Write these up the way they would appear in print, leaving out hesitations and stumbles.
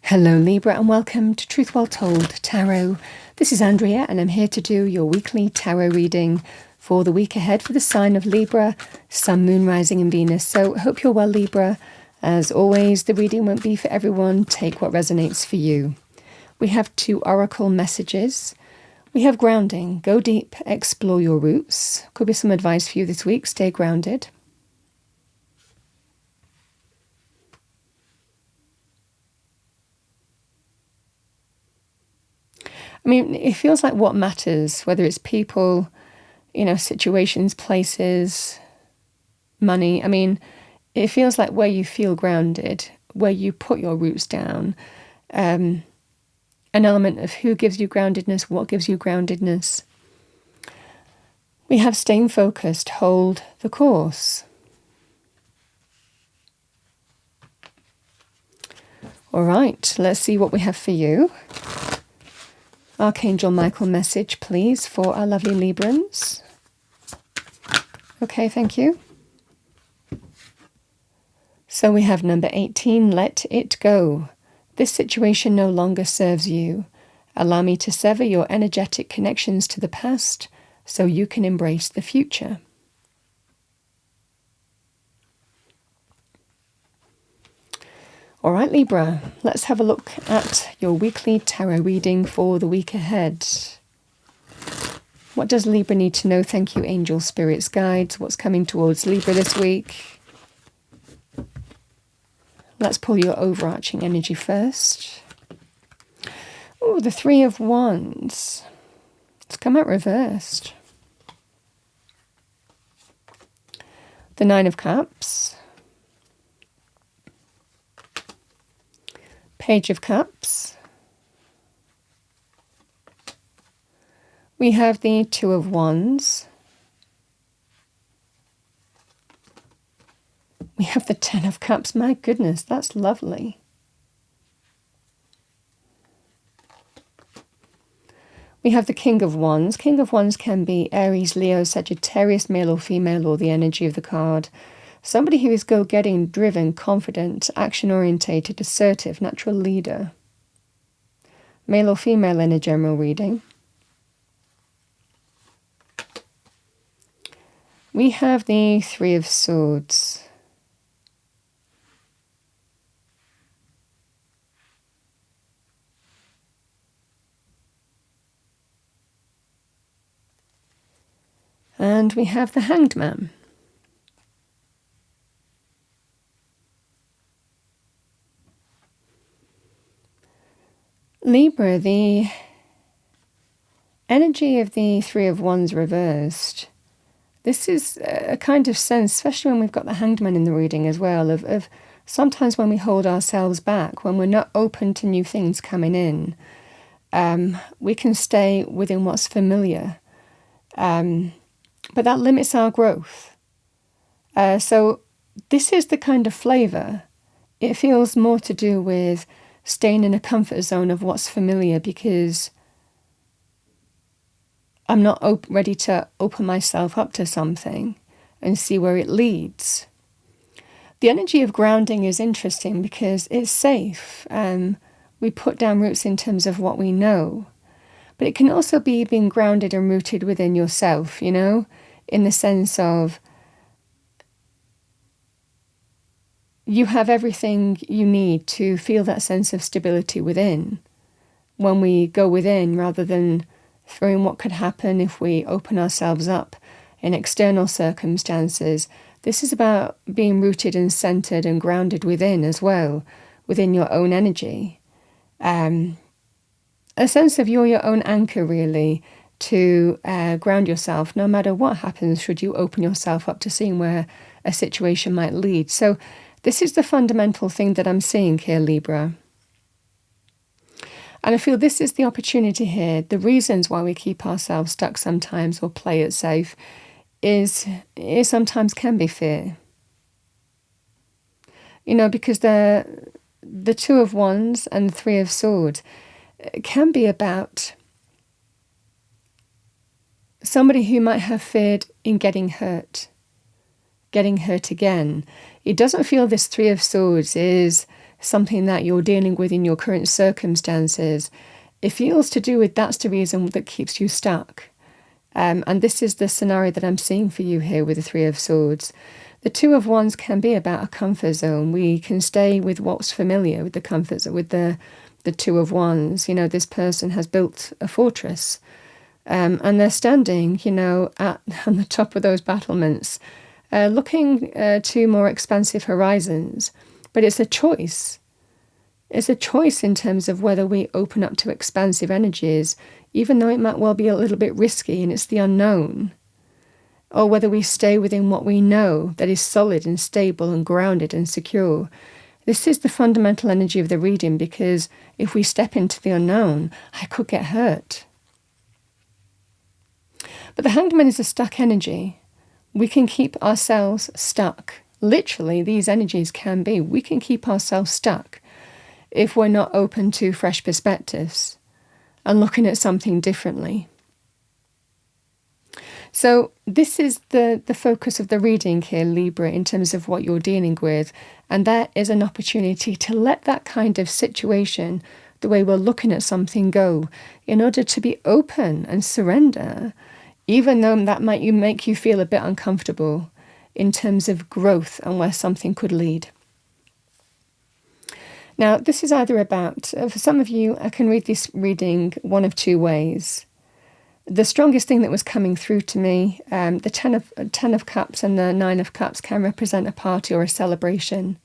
Hello Libra and welcome to Truth Well Told Tarot. This is Andrea and I'm here to do your weekly tarot reading for the week ahead for the sign of Libra, Sun, Moon, Rising and Venus. So I hope you're well, Libra. As always, the reading won't be for everyone. Take what resonates for you. We have 2 oracle messages. We have grounding. Go deep, explore your roots. Could be some advice for you this week. Stay grounded. I mean, it feels like what matters, whether it's people, situations, places, money. I mean, it feels like where you feel grounded, where you put your roots down, an element of who gives you groundedness, what gives you groundedness. We have staying focused, hold the course. All right, let's see what we have for you. Archangel Michael message, please, for our lovely Librans. Okay, thank you. So we have number 18, let it go. This situation no longer serves you. Allow me to sever your energetic connections to the past so you can embrace the future. All right, Libra, let's have a look at your weekly tarot reading for the week ahead. What does Libra need to know? Thank you, angels, spirits, guides. What's coming towards Libra this week? Let's pull your overarching energy first. Oh, the 3 of Wands. It's come out reversed. The 9 of Cups. Page of Cups. We have the 2 of Wands. We have the 10 of Cups. My goodness, that's lovely. We have the King of Wands. King of Wands can be Aries, Leo, Sagittarius, male or female, or the energy of the card. Somebody who is go-getting, driven, confident, action-orientated, assertive, natural leader. Male or female in a general reading. We have the 3 of Swords. And we have the Hanged Man. Libra, the energy of the 3 of Wands reversed. This is a kind of sense, especially when we've got the Hanged Man in the reading as well, of sometimes when we hold ourselves back, when we're not open to new things coming in, we can stay within what's familiar. But that limits our growth. So this is the kind of flavour. It feels more to do with staying in a comfort zone of what's familiar because I'm not ready to open myself up to something and see where it leads. The energy of grounding is interesting because it's safe. We put down roots in terms of what we know. But it can also be being grounded and rooted within yourself, in the sense of you have everything you need to feel that sense of stability within. When we go within, rather than throwing what could happen if we open ourselves up in external circumstances, this is about being rooted and centered and grounded within as well, within your own energy. A sense of you're your own anchor, really, to ground yourself, no matter what happens, should you open yourself up to seeing where a situation might lead. So this is the fundamental thing that I'm seeing here, Libra. And I feel this is the opportunity here. The reasons why we keep ourselves stuck sometimes or play it safe is sometimes can be fear. Because the 2 of Wands and the 3 of Swords can be about somebody who might have feared in getting hurt again. It doesn't feel this 3 of Swords is something that you're dealing with in your current circumstances, it feels to do with that's the reason that keeps you stuck. And this is the scenario that I'm seeing for you here with the Three of Swords. The Two of Wands can be about a comfort zone. We can stay with what's familiar, with the comfort zone, with the Two of Wands. This person has built a fortress, and they're standing, on the top of those battlements, looking to more expansive horizons. But it's a choice. It's a choice in terms of whether we open up to expansive energies, even though it might well be a little bit risky and it's the unknown, or whether we stay within what we know that is solid and stable and grounded and secure. This is the fundamental energy of the reading, because if we step into the unknown, I could get hurt. But the Hanged Man is a stuck energy. We can keep ourselves stuck. Literally, these energies can be. We can keep ourselves stuck if we're not open to fresh perspectives and looking at something differently. So this is the focus of the reading here, Libra, in terms of what you're dealing with. And that is an opportunity to let that kind of situation, the way we're looking at something, go, in order to be open and surrender, even though that might make you feel a bit uncomfortable in terms of growth and where something could lead. Now, this is either about, for some of you, I can read this reading one of two ways. The strongest thing that was coming through to me, the Ten of Cups and the Nine of Cups can represent a party or a celebration.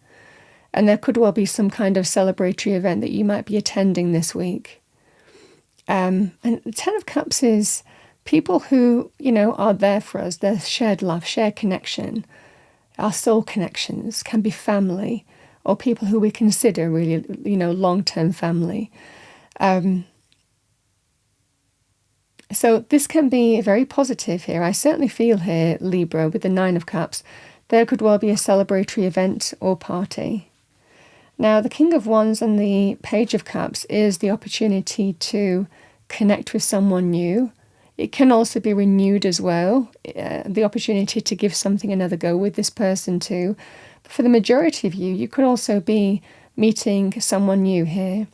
And there could well be some kind of celebratory event that you might be attending this week. And the Ten of Cups is people who, are there for us. They're shared love, shared connection. Our soul connections can be family, or people who we consider really, long-term family. So this can be very positive here. I certainly feel here, Libra, with the Nine of Cups, there could well be a celebratory event or party. Now, the King of Wands and the Page of Cups is the opportunity to connect with someone new. It can also be renewed as well, the opportunity to give something another go with this person too. But for the majority of you, you could also be meeting someone new here.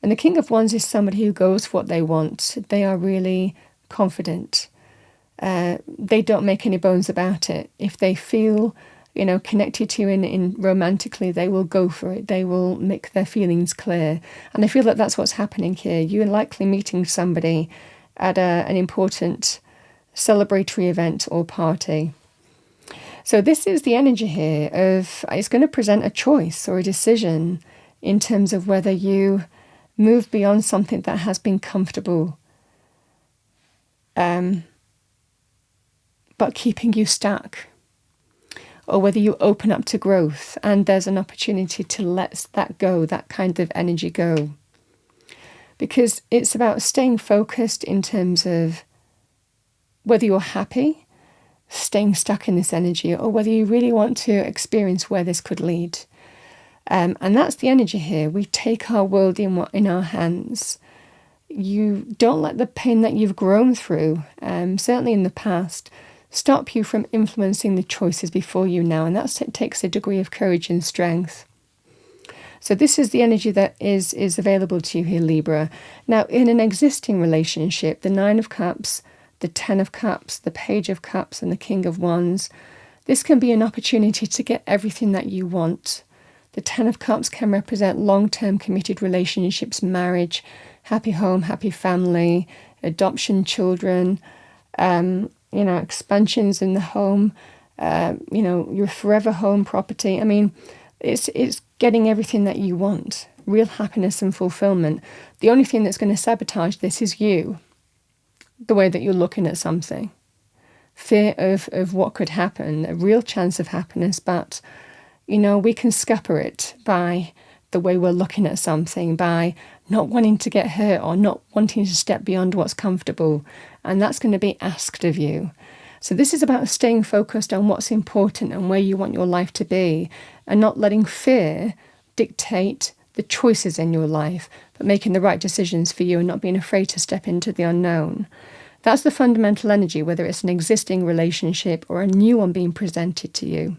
And the King of Wands is somebody who goes for what they want. They are really confident. They don't make any bones about it. If they feel, connected to you in romantically, they will go for it. They will make their feelings clear. And I feel that that's what's happening here. You are likely meeting somebody at an important celebratory event or party. So this is the energy here of, it's going to present a choice or a decision in terms of whether you move beyond something that has been comfortable, but keeping you stuck, or whether you open up to growth and there's an opportunity to let that go, that kind of energy go. Because it's about staying focused in terms of whether you're happy, staying stuck in this energy, or whether you really want to experience where this could lead. And that's the energy here. We take our world in our hands. You don't let the pain that you've grown through, certainly in the past, stop you from influencing the choices before you now. And that takes a degree of courage and strength. So this is the energy that is available to you here, Libra. Now, in an existing relationship, the Nine of Cups, the Ten of Cups, the Page of Cups, and the King of Wands, this can be an opportunity to get everything that you want. The Ten of Cups can represent long-term committed relationships, marriage, happy home, happy family, adoption, children, expansions in the home, your forever home property. I mean, it's getting everything that you want, real happiness and fulfillment. The only thing that's going to sabotage this is you, the way that you're looking at something. Fear of what could happen, a real chance of happiness, but, we can scupper it by the way we're looking at something, by not wanting to get hurt or not wanting to step beyond what's comfortable. And that's going to be asked of you. So this is about staying focused on what's important and where you want your life to be, and not letting fear dictate the choices in your life, but making the right decisions for you and not being afraid to step into the unknown. That's the fundamental energy, whether it's an existing relationship or a new one being presented to you.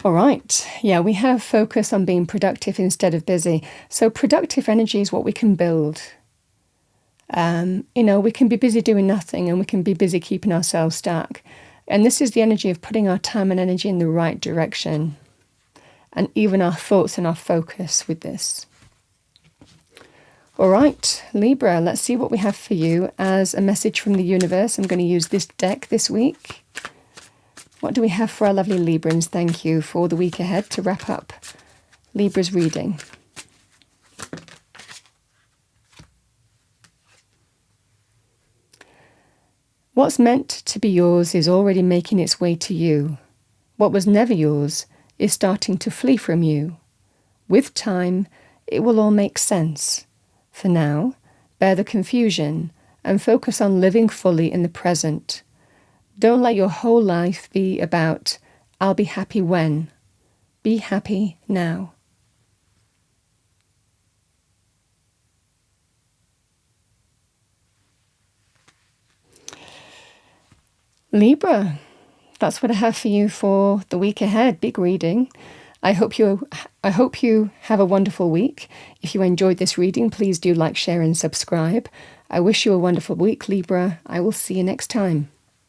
All right. Yeah, we have focus on being productive instead of busy. So productive energy is what we can build. We can be busy doing nothing, and we can be busy keeping ourselves stuck. And this is the energy of putting our time and energy in the right direction. And even our thoughts and our focus with this. All right, Libra, let's see what we have for you as a message from the universe. I'm going to use this deck this week. What do we have for our lovely Librans? Thank you for the week ahead to wrap up Libra's reading. What's meant to be yours is already making its way to you. What was never yours is starting to flee from you. With time, it will all make sense. For now, bear the confusion and focus on living fully in the present. Don't let your whole life be about, I'll be happy when. Be happy now. Libra, that's what I have for you for the week ahead. Big reading. I hope you have a wonderful week. If you enjoyed this reading, please do like, share and subscribe. I wish you a wonderful week, Libra. I will see you next time.